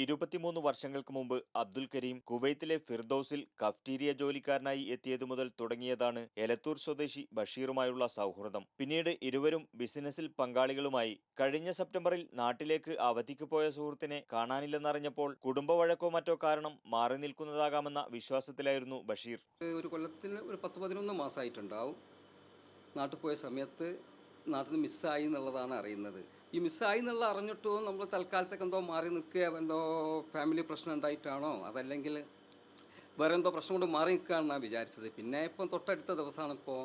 23 വർഷങ്ങൾക്ക് മുമ്പ് അബ്ദുൽ കരീം കുവൈത്തിലെ ഫിർദൌസിൽ കഫ്റ്റീരിയ ജോലിക്കാരനായി എത്തിയതു മുതൽ തുടങ്ങിയതാണ് എലത്തൂർ സ്വദേശി ബഷീറുമായുള്ള സൗഹൃദം. പിന്നീട് ഇരുവരും ബിസിനസിൽ പങ്കാളികളുമായി. കഴിഞ്ഞ സെപ്റ്റംബറിൽ നാട്ടിലേക്ക് അവധിക്ക് പോയ സുഹൃത്തിനെ കാണാനില്ലെന്നറിഞ്ഞപ്പോൾ കുടുംബവഴക്കോ മറ്റോ കാരണം മാറി നിൽക്കുന്നതാകാമെന്ന വിശ്വാസത്തിലായിരുന്നു ബഷീർ. ഒരു കൊല്ലത്തിന് ഒരു 10-11 മാസമായിട്ടുണ്ടാവും. നാട്ടിൽ പോയ സമയത്ത് നാട്ടിൽ നിന്ന് മിസ്സായി എന്നുള്ളതാണ് അറിയുന്നത്. ഈ മിസ്സായി എന്നുള്ള അറിഞ്ഞിട്ടും നമ്മൾ തൽക്കാലത്തേക്ക് എന്തോ മാറി നിൽക്കുക, എന്തോ ഫാമിലി പ്രശ്നം ഉണ്ടായിട്ടാണോ അതല്ലെങ്കിൽ വേറെ എന്തോ പ്രശ്നം കൊണ്ട് മാറി നിൽക്കുകയാണെന്നാണ് വിചാരിച്ചത്. പിന്നെ ഇപ്പം തൊട്ടടുത്ത ദിവസമാണ് ഇപ്പോൾ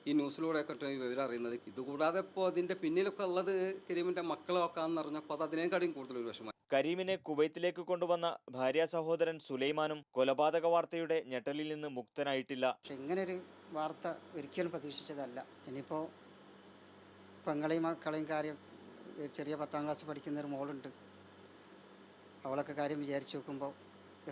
ഈ ന്യൂസിലൂടെയൊക്കെ ഈ വിവരം അറിയുന്നത്. ഇതുകൂടാതെ ഇപ്പോൾ അതിൻ്റെ പിന്നിലൊക്കെ ഉള്ളത് കരീമിൻ്റെ മക്കളൊക്കെ ആണെന്ന് അറിഞ്ഞപ്പോൾ അത് അതിനേക്കാളും കൂടുതൽ ഒരു വിഷമമായി. കരീമിനെ കുവൈത്തിലേക്ക് കൊണ്ടുവന്ന ഭാര്യാ സഹോദരൻ സുലൈമാനും കൊലപാതക വാർത്തയുടെ ഞെട്ടലിൽ നിന്ന് മുക്തനായിട്ടില്ല. പക്ഷെ ഇങ്ങനൊരു വാർത്ത ഒരിക്കലും പ്രതീക്ഷിച്ചതല്ല. ഇനിയിപ്പോൾ പെങ്ങളെയും മക്കളെയും കാര്യം, ചെറിയ 10ാം ക്ലാസ് പഠിക്കുന്നൊരു മോളുണ്ട്, അവളൊക്കെ കാര്യം വിചാരിച്ച് നോക്കുമ്പോൾ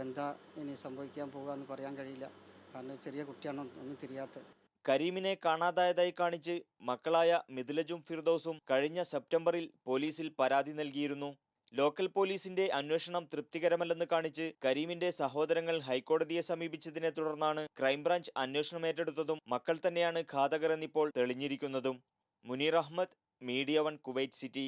എന്താ ഇനി സംഭവിക്കാൻ പോകുക എന്ന് പറയാൻ കഴിയില്ല. കാരണം ചെറിയ കുട്ടിയാണ്, ഒന്നും തിരിയാത്തത്. കരീമിനെ കാണാതായതായി കാണിച്ച് മക്കളായ മിദ്ലജും ഫിർദൌസും കഴിഞ്ഞ സെപ്റ്റംബറിൽ പോലീസിൽ പരാതി നൽകിയിരുന്നു. ലോക്കൽ പോലീസിന്റെ അന്വേഷണം തൃപ്തികരമല്ലെന്ന് കാണിച്ച് കരീമിന്റെ സഹോദരങ്ങൾ ഹൈക്കോടതിയെ സമീപിച്ചതിനെ തുടർന്നാണ് ക്രൈംബ്രാഞ്ച് അന്വേഷണം ഏറ്റെടുത്തതും മക്കൾ തന്നെയാണ് ഘാതകരെന്നിപ്പോൾ തെളിഞ്ഞിരിക്കുന്നതും. Muneer Ahmed, media 1 Kuwait city.